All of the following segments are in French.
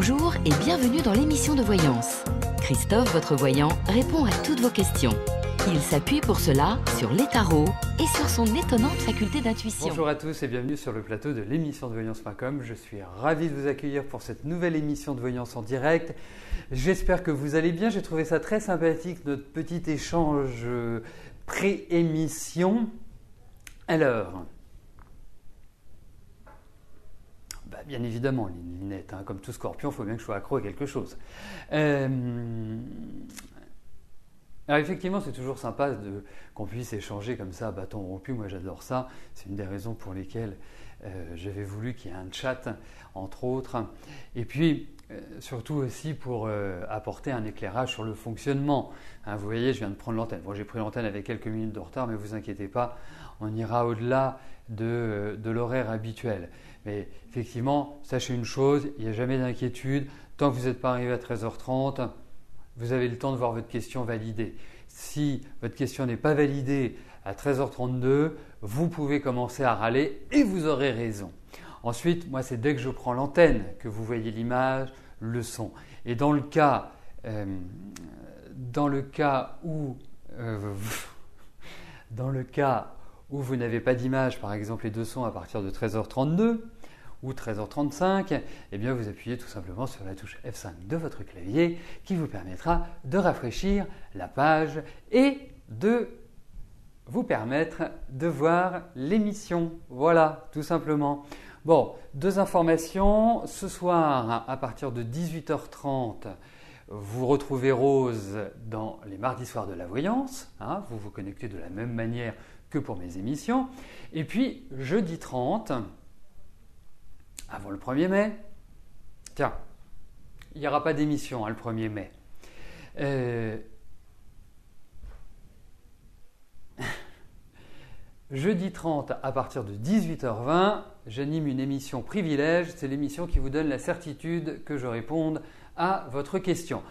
Bonjour et bienvenue dans l'émission de voyance. Christophe, votre voyant, répond à toutes vos questions. Il s'appuie pour cela sur les tarots et sur son étonnante faculté d'intuition. Bonjour à tous et bienvenue sur le plateau de l'émission de voyance.com. Je suis ravi de vous accueillir pour cette nouvelle émission de voyance en direct. J'espère que vous allez bien. J'ai trouvé ça très sympathique, notre petit échange pré-émission. Alors, bien évidemment, Linette, comme tout scorpion, il faut bien que je sois accro à quelque chose. Alors effectivement, c'est toujours sympa qu'on puisse échanger comme ça à bâton rompu. Moi, j'adore ça. C'est une des raisons pour lesquelles j'avais voulu qu'il y ait un chat, entre autres. Et puis, surtout aussi pour apporter un éclairage sur le fonctionnement. Vous voyez, je viens de prendre l'antenne. Bon, j'ai pris l'antenne avec quelques minutes de retard, mais vous inquiétez pas, on ira au-delà de l'horaire habituel. Mais effectivement, sachez une chose, il n'y a jamais d'inquiétude. Tant que vous n'êtes pas arrivé à 13h30, vous avez le temps de voir votre question validée. Si votre question n'est pas validée à 13h32, vous pouvez commencer à râler et vous aurez raison. Ensuite, moi, c'est dès que je prends l'antenne que vous voyez l'image, le son. Et dans le cas où vous n'avez pas d'image, par exemple les deux sons à partir de 13h32 ou 13h35, eh bien vous appuyez tout simplement sur la touche F5 de votre clavier qui vous permettra de rafraîchir la page et de vous permettre de voir l'émission. Voilà, tout simplement. Bon, deux informations. Ce soir, à partir de 18h30, vous retrouvez Rose dans les mardis soirs de la voyance. Vous vous connectez de la même manière que pour mes émissions. Et puis, jeudi 30, avant le 1er mai, tiens, il n'y aura pas d'émission le 1er mai. Jeudi 30, à partir de 18h20, j'anime une émission privilège. C'est l'émission qui vous donne la certitude que je réponde à votre question.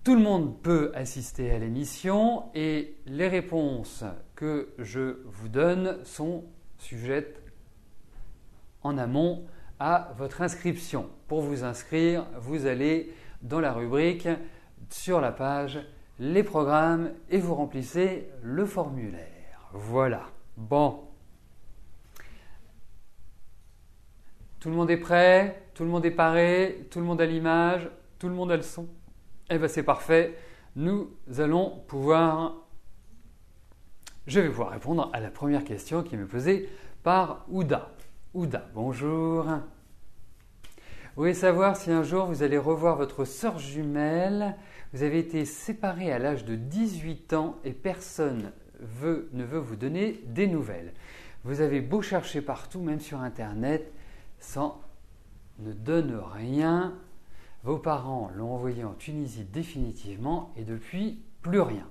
Tout le monde peut assister à l'émission et les réponses que je vous donne sont sujettes en amont à votre inscription. Pour vous inscrire, vous allez dans la rubrique sur la page les programmes et vous remplissez le formulaire. Voilà. Bon. Tout le monde est prêt? Tout le monde est paré? Tout le monde a l'image? Tout le monde a le son? Eh bien, c'est parfait. Nous allons pouvoir... Je vais pouvoir répondre à la première question qui m'est posée par Ouda. Ouda, bonjour. Vous voulez savoir si un jour vous allez revoir votre sœur jumelle. Vous avez été séparés à l'âge de 18 ans et personne ne veut vous donner des nouvelles. Vous avez beau chercher partout, même sur Internet, ça ne donne rien. Vos parents l'ont envoyé en Tunisie définitivement et depuis, plus rien.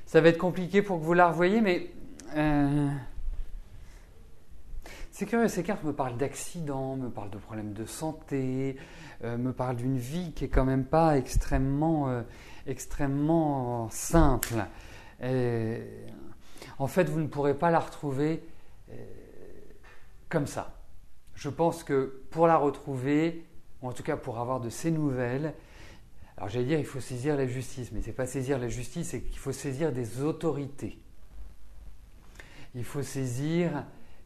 Ça va être compliqué pour que vous la revoyiez, mais c'est curieux, ces cartes me parlent d'accidents, me parlent de problèmes de santé, me parlent d'une vie qui est quand même pas extrêmement simple. En fait, vous ne pourrez pas la retrouver comme ça. Je pense que pour la retrouver, ou en tout cas pour avoir de ces nouvelles, alors j'allais dire il faut saisir la justice, mais ce n'est pas saisir la justice, c'est qu'il faut saisir des autorités. Il faut saisir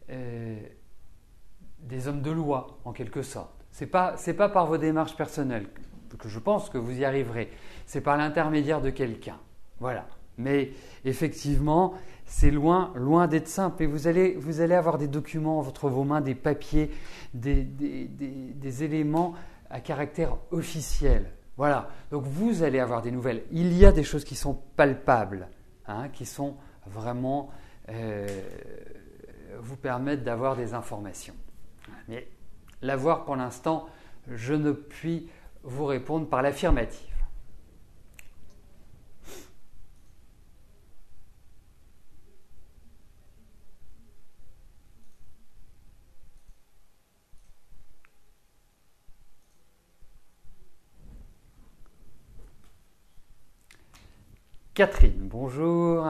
des hommes de loi, en quelque sorte. Ce n'est pas par vos démarches personnelles que je pense que vous y arriverez. C'est par l'intermédiaire de quelqu'un. Voilà. Mais effectivement, c'est loin d'être simple. Et vous allez avoir des documents entre vos mains, des papiers, des éléments à caractère officiel. Voilà, donc vous allez avoir des nouvelles. Il y a des choses qui sont palpables, qui sont vraiment vous permettent d'avoir des informations. Mais l'avoir pour l'instant, je ne puis vous répondre par l'affirmative. Catherine, bonjour.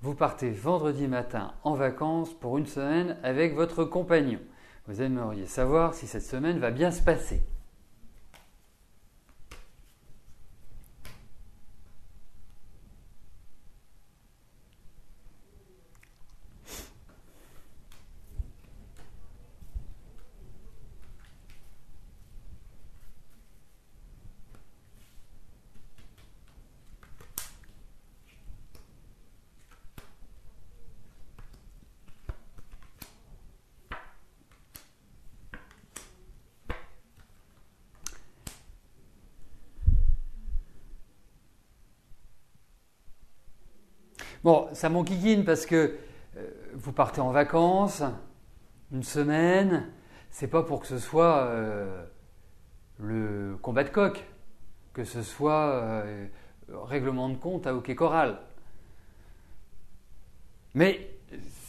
Vous partez vendredi matin en vacances pour une semaine avec votre compagnon. Vous aimeriez savoir si cette semaine va bien se passer. Bon, ça m'enquiquine parce que vous partez en vacances, une semaine, c'est pas pour que ce soit le combat de coq, que ce soit règlement de compte à hockey choral. Mais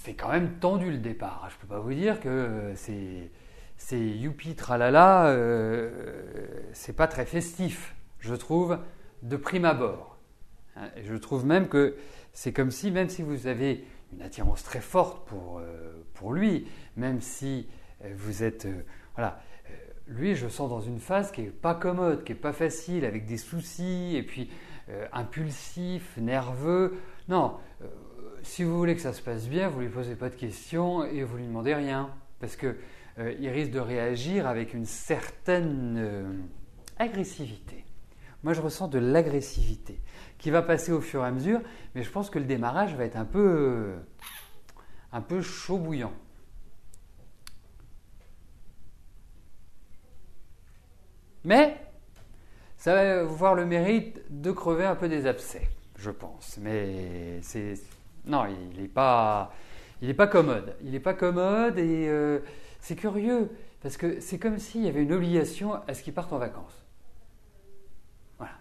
c'est quand même tendu le départ. Je peux pas vous dire que c'est youpi tralala, c'est pas très festif, je trouve, de prime abord. Et je trouve même que c'est comme si, même si vous avez une attirance très forte pour lui, même si vous êtes... voilà, lui, je le sens dans une phase qui n'est pas commode, qui n'est pas facile, avec des soucis, et puis impulsif, nerveux. Non, si vous voulez que ça se passe bien, vous ne lui posez pas de questions et vous ne lui demandez rien. Parce qu'il risque de réagir avec une certaine agressivité. Moi, je ressens de l'agressivité qui va passer au fur et à mesure, mais je pense que le démarrage va être un peu chaud bouillant. Mais ça va vous voir le mérite de crever un peu des abcès, je pense. Mais non, il n'est pas commode. Il n'est pas commode et c'est curieux parce que c'est comme s'il y avait une obligation à ce qu'il parte en vacances. Voilà,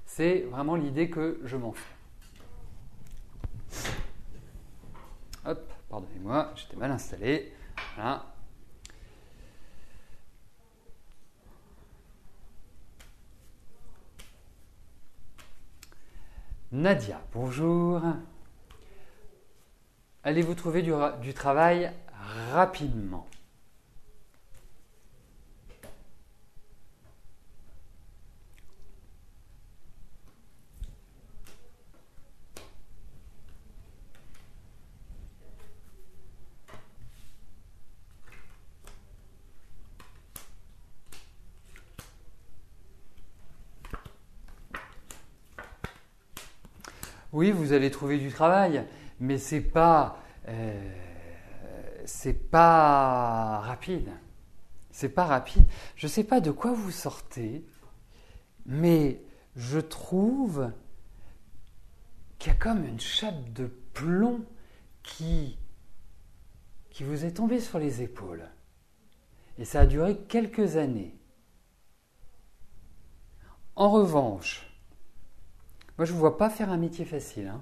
c'est vraiment l'idée que je m'en fais. Hop, pardonnez-moi, j'étais mal installé. Voilà. Nadia, bonjour. Allez-vous trouver du travail rapidement? Oui, vous allez trouver du travail, mais c'est pas rapide. C'est pas rapide. Je ne sais pas de quoi vous sortez, mais je trouve qu'il y a comme une chape de plomb qui vous est tombée sur les épaules. Et ça a duré quelques années. En revanche, moi, je ne vous vois pas faire un métier facile. Hein.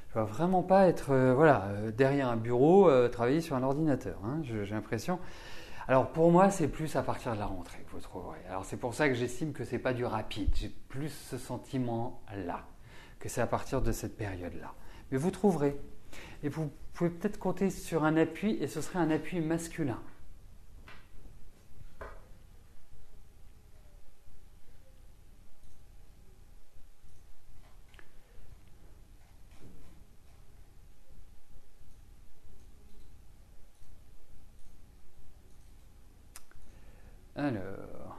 Je ne vois vraiment pas être derrière un bureau, travailler sur un ordinateur. Hein. J'ai l'impression. Alors, pour moi, c'est plus à partir de la rentrée que vous trouverez. Alors, c'est pour ça que j'estime que ce n'est pas du rapide. J'ai plus ce sentiment-là, que c'est à partir de cette période-là. Mais vous trouverez. Et vous pouvez peut-être compter sur un appui, et ce serait un appui masculin. Alors,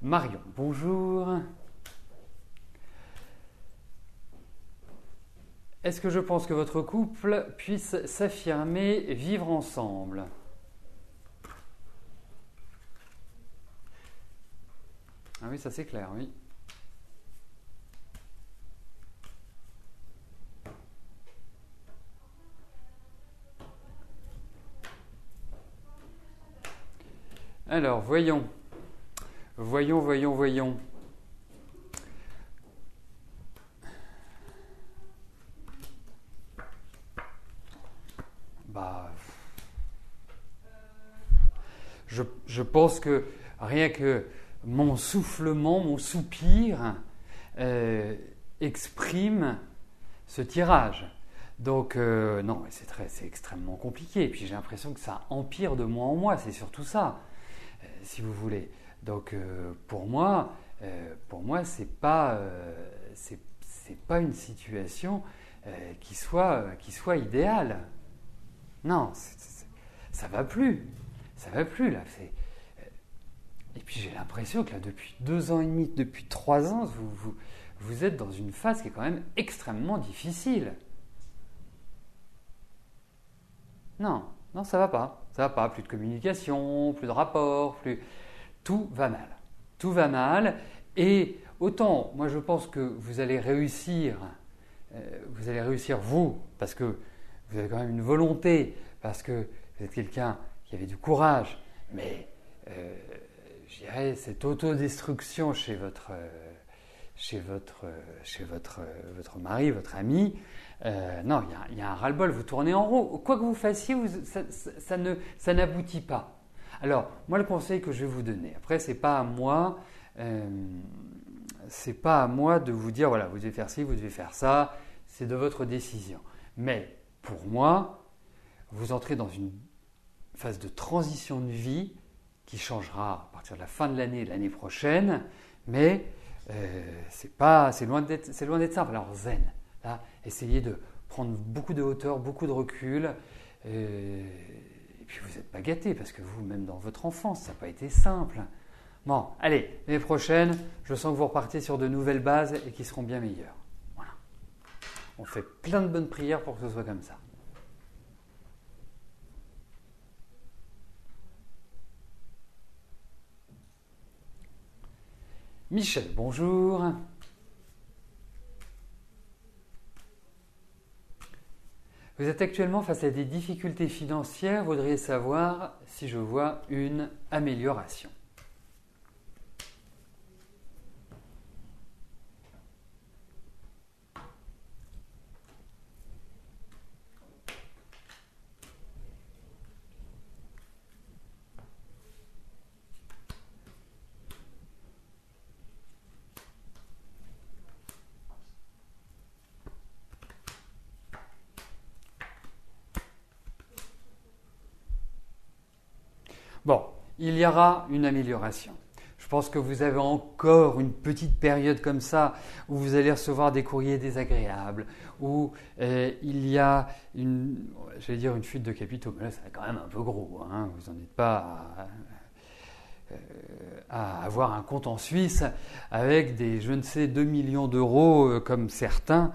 Marion, bonjour. Est-ce que je pense que votre couple puisse s'affirmer et vivre ensemble? Ah oui, ça c'est clair, oui. Alors, voyons. Voyons. Bah, je pense que rien que mon soufflement, mon soupir exprime ce tirage. Donc, non, c'est extrêmement compliqué. Et puis j'ai l'impression que ça empire de mois en mois, c'est surtout ça, si vous voulez. Donc, pour moi, c'est pas une situation qui soit idéale. Non, ça va plus. Ça va plus, là. Et puis j'ai l'impression que là, depuis 2 ans et demi, depuis 3 ans, vous êtes dans une phase qui est quand même extrêmement difficile. Non, ça va pas. Ça va pas. Plus de communication, plus de rapport, tout va mal. Tout va mal. Et autant, moi je pense que vous allez réussir vous, parce que vous avez quand même une volonté, parce que vous êtes quelqu'un qui avait du courage, mais je dirais cette autodestruction chez votre mari, votre ami, non, il y a un ras-le-bol, vous tournez en rond. Quoi que vous fassiez, ça n'aboutit pas. Alors, moi, le conseil que je vais vous donner, après, c'est pas à moi de vous dire, voilà, vous devez faire ci, vous devez faire ça, c'est de votre décision. Mais, pour moi, vous entrez dans une phase de transition de vie qui changera à partir de la fin de l'année prochaine, mais c'est loin d'être simple. Alors zen, là, essayez de prendre beaucoup de hauteur, beaucoup de recul, et puis vous n'êtes pas gâté parce que vous, même dans votre enfance, ça n'a pas été simple. Bon, allez, l'année prochaine, je sens que vous repartez sur de nouvelles bases et qui seront bien meilleures. Voilà. On fait plein de bonnes prières pour que ce soit comme ça. Michel, bonjour. Vous êtes actuellement face à des difficultés financières. Vous voudriez savoir si je vois une amélioration. Bon, il y aura une amélioration. Je pense que vous avez encore une petite période comme ça où vous allez recevoir des courriers désagréables, où il y a une fuite de capitaux. Mais là, c'est quand même un peu gros. Hein. Vous n'en êtes pas à avoir un compte en Suisse avec des, je ne sais, 2 millions d'euros comme certains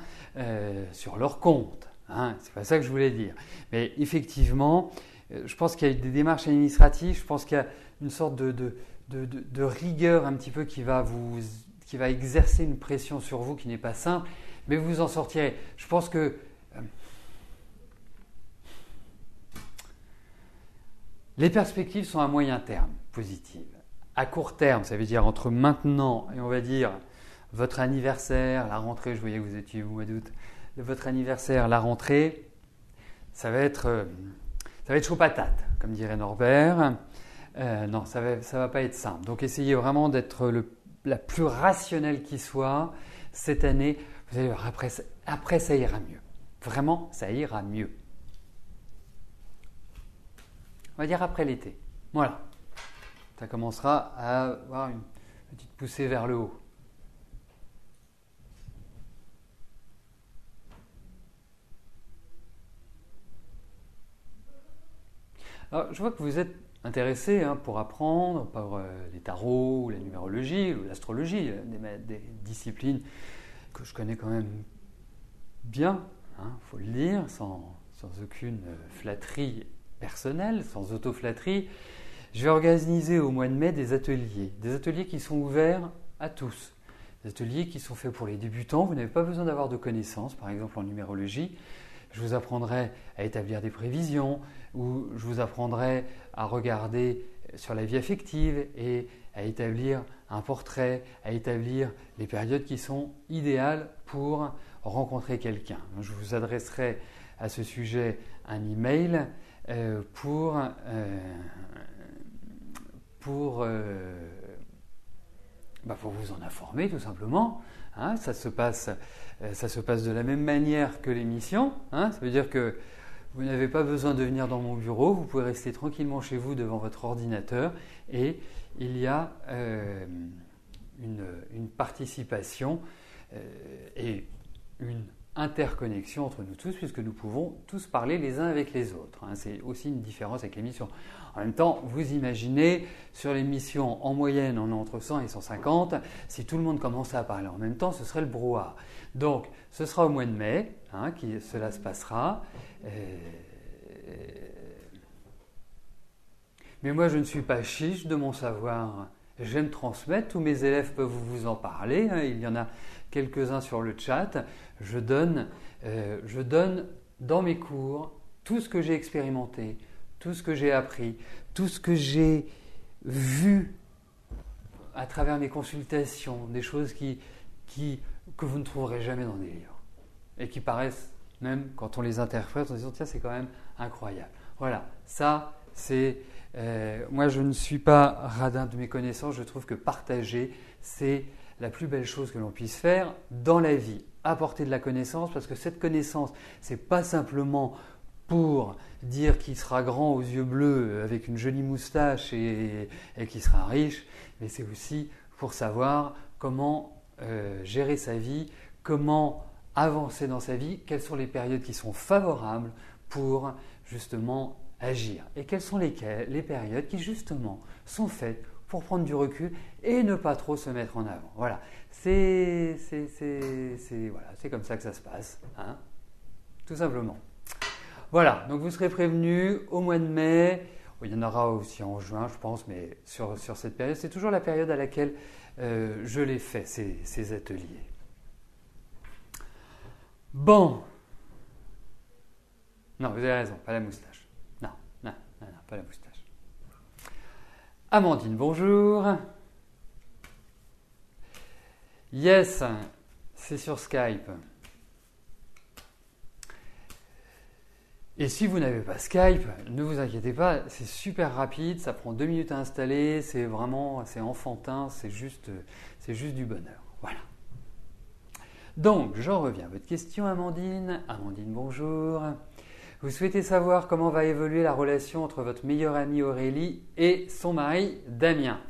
sur leur compte. Hein. C'est pas ça que je voulais dire. Mais effectivement, je pense qu'il y a des démarches administratives, je pense qu'il y a une sorte de rigueur un petit peu qui va exercer une pression sur vous qui n'est pas simple, mais vous en sortirez. Je pense que les perspectives sont à moyen terme positives. À court terme, ça veut dire entre maintenant et on va dire votre anniversaire, la rentrée, je voyais que vous étiez au mois d'août, votre anniversaire, la rentrée, ça va être chaud patate, comme dirait Norbert. Non, ça va pas être simple. Donc essayez vraiment d'être la plus rationnelle qui soit. Cette année, vous allez voir, après ça ira mieux. Vraiment, ça ira mieux. On va dire après l'été. Voilà. Ça commencera à avoir une petite poussée vers le haut. Alors, je vois que vous êtes intéressé pour apprendre par les tarots, ou la numérologie, ou l'astrologie, des disciplines que je connais quand même bien, faut le dire, sans aucune flatterie personnelle, sans auto-flatterie. je vais organiser au mois de mai des ateliers qui sont ouverts à tous. Des ateliers qui sont faits pour les débutants, vous n'avez pas besoin d'avoir de connaissances, par exemple en numérologie. Je vous apprendrai à établir des prévisions, ou je vous apprendrai à regarder sur la vie affective et à établir un portrait, à établir les périodes qui sont idéales pour rencontrer quelqu'un. Je vous adresserai à ce sujet un email pour vous en informer tout simplement. Hein, ça se passe de la même manière que l'émission. Hein, ça veut dire que vous n'avez pas besoin de venir dans mon bureau, vous pouvez rester tranquillement chez vous devant votre ordinateur et il y a une participation et une interconnexion entre nous tous puisque nous pouvons tous parler les uns avec les autres. Hein, c'est aussi une différence avec l'émission. En même temps, vous imaginez, sur l'émission, en moyenne, on est entre 100 et 150. Si tout le monde commençait à parler en même temps, ce serait le brouhaha. Donc, ce sera au mois de mai, hein, cela se passera. Mais moi, je ne suis pas chiche de mon savoir. J'aime transmettre. Tous mes élèves peuvent vous en parler. Hein, il y en a quelques-uns sur le chat. Je donne dans mes cours tout ce que j'ai expérimenté, tout ce que j'ai appris, tout ce que j'ai vu à travers mes consultations, des choses que vous ne trouverez jamais dans des livres et qui paraissent, même quand on les interprète, on se dit tiens, c'est quand même incroyable. Voilà, ça c'est... moi je ne suis pas radin de mes connaissances, je trouve que partager c'est la plus belle chose que l'on puisse faire dans la vie. Apporter de la connaissance, parce que cette connaissance, c'est pas simplement pour dire qu'il sera grand aux yeux bleus avec une jolie moustache et qu'il sera riche, mais c'est aussi pour savoir comment gérer sa vie, comment avancer dans sa vie, quelles sont les périodes qui sont favorables pour justement agir et quelles sont les périodes qui justement sont faites pour prendre du recul et ne pas trop se mettre en avant. Voilà, c'est comme ça que ça se passe, hein, tout simplement. Voilà, donc vous serez prévenus au mois de mai. Il y en aura aussi en juin, je pense, mais sur cette période, c'est toujours la période à laquelle je les fais, ces ateliers. Bon. Non, vous avez raison, pas la moustache. Non, pas la moustache. Amandine, bonjour. Yes, c'est sur Skype. Et si vous n'avez pas Skype, ne vous inquiétez pas, c'est super rapide, ça prend 2 minutes à installer, c'est enfantin, c'est juste du bonheur. Voilà. Donc, j'en reviens à votre question, Amandine. Amandine, bonjour. Vous souhaitez savoir comment va évoluer la relation entre votre meilleure amie Aurélie et son mari Damien.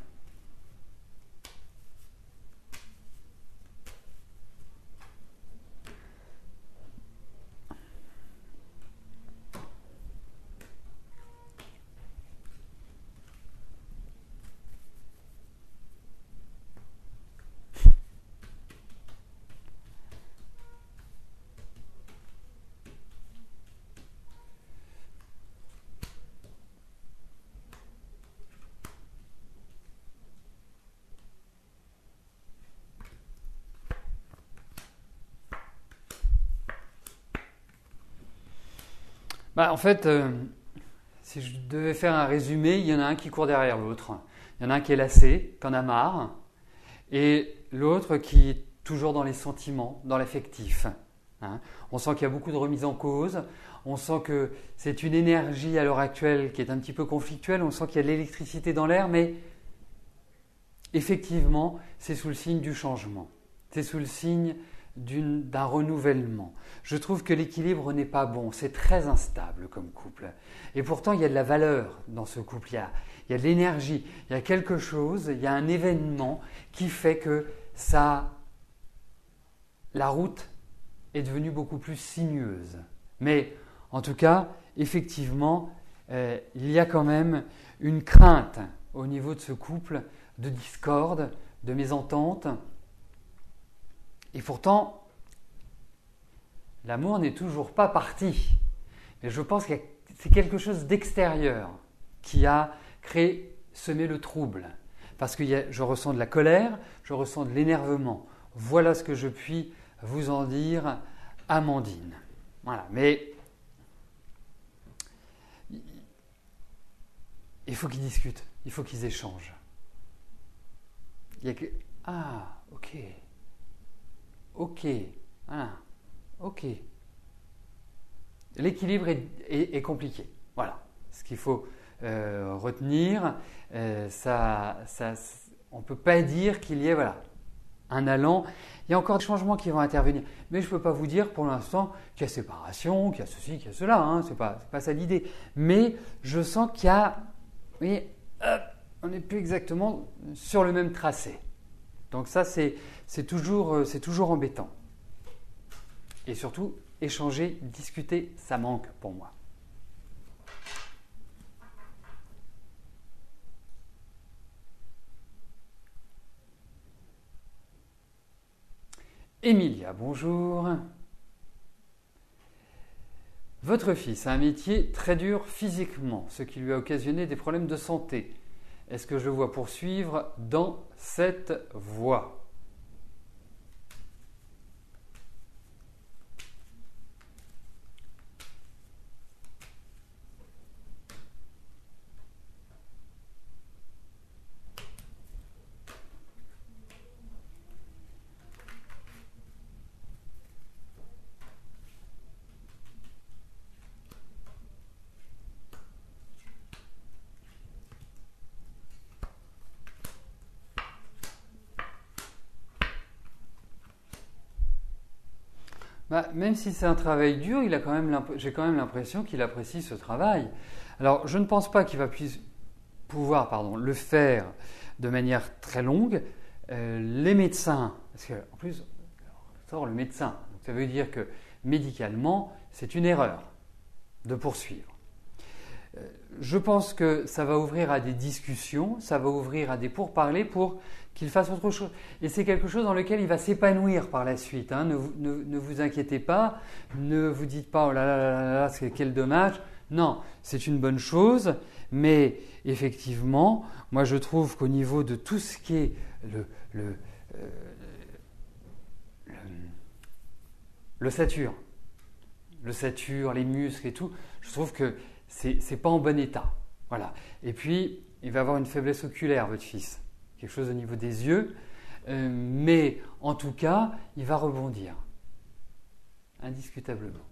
En fait, si je devais faire un résumé, il y en a un qui court derrière l'autre. Il y en a un qui est lassé, qui en a marre, et l'autre qui est toujours dans les sentiments, dans l'affectif. Hein. On sent qu'il y a beaucoup de remises en cause, on sent que c'est une énergie à l'heure actuelle qui est un petit peu conflictuelle, on sent qu'il y a de l'électricité dans l'air, mais effectivement, c'est sous le signe du changement. C'est sous le signe d'un renouvellement. Je trouve que l'équilibre n'est pas bon, c'est très instable comme couple. Et pourtant, il y a de la valeur dans ce couple, il y a de l'énergie, il y a quelque chose, il y a un événement qui fait que la route est devenue beaucoup plus sinueuse. Mais en tout cas, effectivement, il y a quand même une crainte au niveau de ce couple de discorde, de mésentente. Et pourtant, l'amour n'est toujours pas parti. Mais je pense que c'est quelque chose d'extérieur qui a créé semer le trouble. Parce que je ressens de la colère, je ressens de l'énervement. Voilà ce que je puis vous en dire, Amandine. Voilà, mais il faut qu'ils discutent, il faut qu'ils échangent. Il y a que... Ah, ok. Ok. Ah, ok. L'équilibre est compliqué. Voilà. Ce qu'il faut retenir, on ne peut pas dire qu'il y ait un allant. Il y a encore des changements qui vont intervenir. Mais je ne peux pas vous dire pour l'instant qu'il y a séparation, qu'il y a ceci, qu'il y a cela. Hein. Ce n'est pas ça l'idée. Mais je sens qu'il y a... Vous voyez, on n'est plus exactement sur le même tracé. Donc ça, c'est toujours embêtant. Et surtout, échanger, discuter, ça manque pour moi. Emilia, bonjour. Votre fils a un métier très dur physiquement, ce qui lui a occasionné des problèmes de santé. Est-ce que je le vois poursuivre dans cette voie ? Même si c'est un travail dur, j'ai quand même l'impression qu'il apprécie ce travail. Alors, je ne pense pas qu'il va pouvoir le faire de manière très longue. Les médecins, parce qu'en plus, on sort le médecin, donc ça veut dire que médicalement, c'est une erreur de poursuivre. Je pense que ça va ouvrir à des discussions, ça va ouvrir à des pourparlers pour qu'il fasse autre chose. Et c'est quelque chose dans lequel il va s'épanouir par la suite. Hein. Ne vous inquiétez pas, ne vous dites pas « oh là là là là, là quel dommage ». Non, c'est une bonne chose, mais effectivement, moi je trouve qu'au niveau de tout ce qui est l'ossature, les muscles et tout, je trouve que c'est pas en bon état. Voilà. Et puis, il va avoir une faiblesse oculaire, votre fils. Quelque chose au niveau des yeux. Mais en tout cas, il va rebondir. Indiscutablement.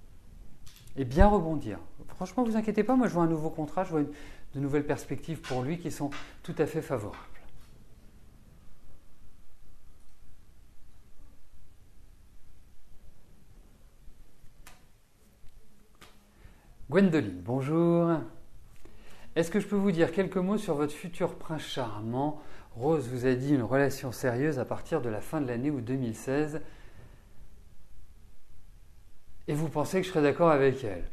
Et bien rebondir. Franchement, ne vous inquiétez pas, moi je vois un nouveau contrat, je vois de nouvelles perspectives pour lui qui sont tout à fait favorables. Gwendoline, bonjour. Est-ce que je peux vous dire quelques mots sur votre futur prince charmant ? Rose vous a dit une relation sérieuse à partir de la fin de l'année ou 2016. Et vous pensez que je serais d'accord avec elle ?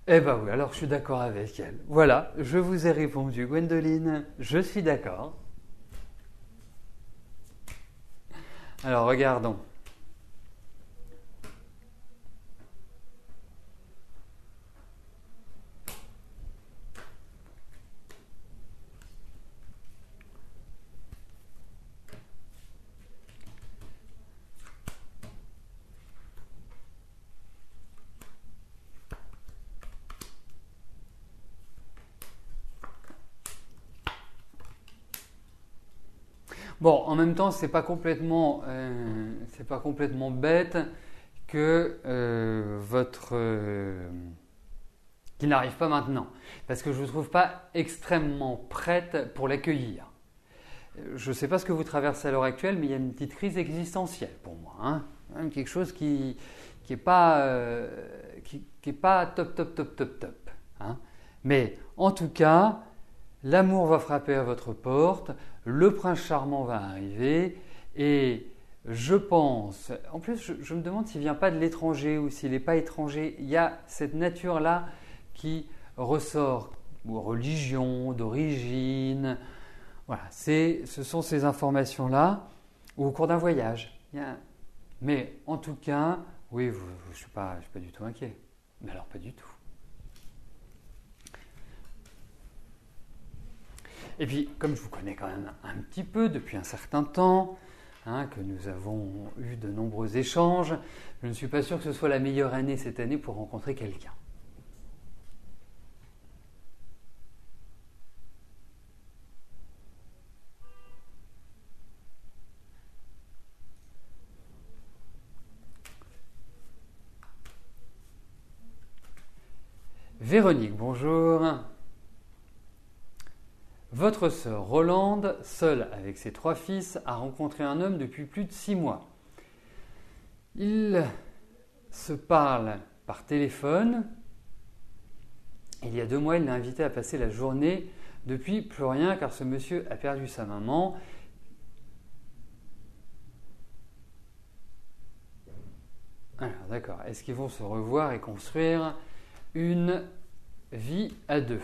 Eh bien oui, alors je suis d'accord avec elle. Voilà, je vous ai répondu, Gwendoline, je suis d'accord. Alors regardons. Bon, en même temps, c'est pas complètement bête que qu'il n'arrive pas maintenant, parce que je ne vous trouve pas extrêmement prête pour l'accueillir. Je ne sais pas ce que vous traversez à l'heure actuelle, mais il y a une petite crise existentielle pour moi, hein. Même quelque chose qui est pas top, hein. Mais en tout cas, l'amour va frapper à votre porte, le prince charmant va arriver et je pense, en plus je me demande s'il ne vient pas de l'étranger ou s'il n'est pas étranger, il y a cette nature-là qui ressort, ou religion, d'origine, voilà, ce sont ces informations-là, ou au cours d'un voyage. Mais en tout cas, oui, je ne suis pas du tout inquiet, mais alors pas du tout. Et puis, comme je vous connais quand même un petit peu depuis un certain temps, que nous avons eu de nombreux échanges, je ne suis pas sûr que ce soit la meilleure année cette année pour rencontrer quelqu'un. Véronique, bonjour. Votre sœur Rolande, seule avec ses 3 fils, a rencontré un homme depuis plus de 6 mois. Ils se parlent par téléphone. Il y a 2 mois, il l'a invité à passer la journée. Depuis, plus rien, car ce monsieur a perdu sa maman. Alors, d'accord. Est-ce qu'ils vont se revoir et construire une vie à 2?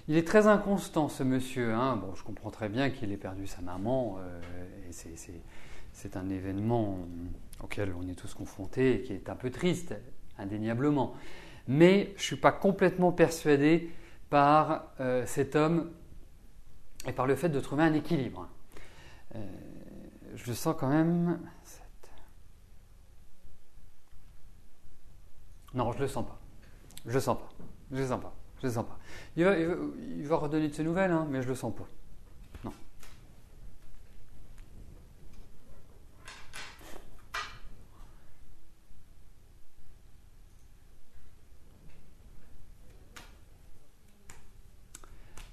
Il est très inconstant, ce monsieur. Bon, je comprends très bien qu'il ait perdu sa maman. Et c'est un événement auquel on est tous confrontés et qui est un peu triste, indéniablement. Mais je ne suis pas complètement persuadé par cet homme et par le fait de trouver un équilibre. Je le sens quand même... Non, je ne le sens pas. Je le sens pas. Je le sens pas. Je le sens pas. Il va redonner de ses nouvelles, mais je le sens pas. Non.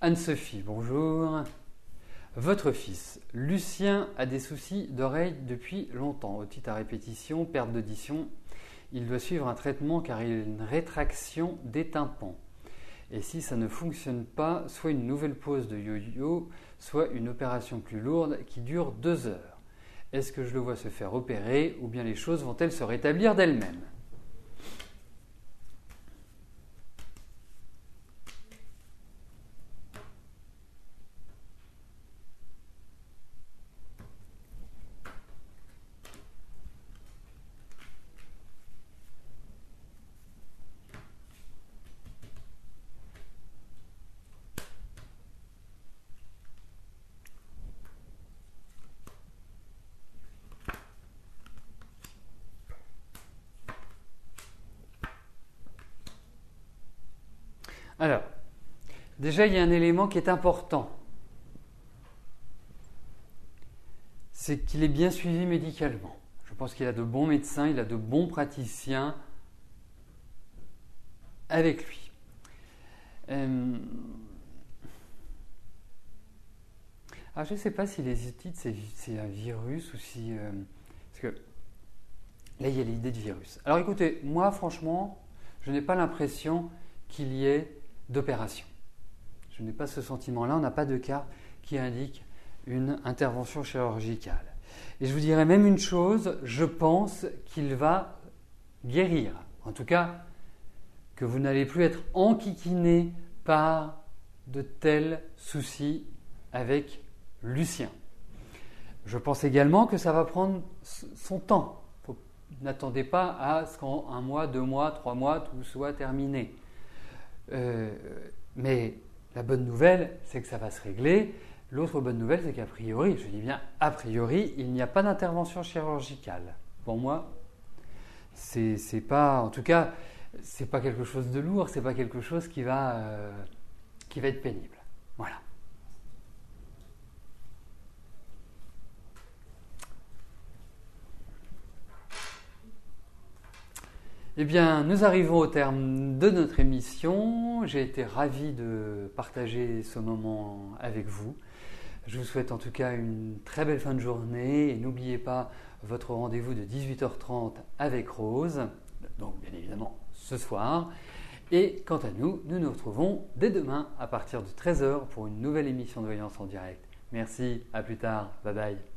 Anne-Sophie, bonjour. Votre fils, Lucien, a des soucis d'oreille depuis longtemps. Otite à répétition, perte d'audition. Il doit suivre un traitement car il a une rétraction des tympans. Et si ça ne fonctionne pas, soit une nouvelle pose de yo-yo, soit une opération plus lourde qui dure 2 heures. Est-ce que je le vois se faire opérer ou bien les choses vont-elles se rétablir d'elles-mêmes ? Alors, déjà, il y a un élément qui est important. C'est qu'il est bien suivi médicalement. Je pense qu'il a de bons médecins, il a de bons praticiens avec lui. Alors, je ne sais pas si les otites, c'est un virus ou si... parce que là, il y a l'idée de virus. Alors écoutez, moi, franchement, je n'ai pas l'impression qu'il y ait d'opération. Je n'ai pas ce sentiment-là, on n'a pas de cas qui indique une intervention chirurgicale. Et je vous dirais même une chose, je pense qu'il va guérir. En tout cas, que vous n'allez plus être enquiquiné par de tels soucis avec Lucien. Je pense également que ça va prendre son temps. N'attendez pas à ce qu'en 1 mois, 2 mois, 3 mois, tout soit terminé. Mais la bonne nouvelle, c'est que ça va se régler. L'autre bonne nouvelle, c'est qu'a priori, je dis bien a priori, il n'y a pas d'intervention chirurgicale. Pour moi, c'est pas, en tout cas, c'est pas quelque chose de lourd, c'est pas quelque chose qui va être pénible. Voilà. Eh bien, nous arrivons au terme de notre émission. J'ai été ravi de partager ce moment avec vous. Je vous souhaite en tout cas une très belle fin de journée et n'oubliez pas votre rendez-vous de 18h30 avec Rose, donc bien évidemment ce soir. Et quant à nous, nous nous retrouvons dès demain à partir de 13h pour une nouvelle émission de voyance en direct. Merci, à plus tard, bye bye.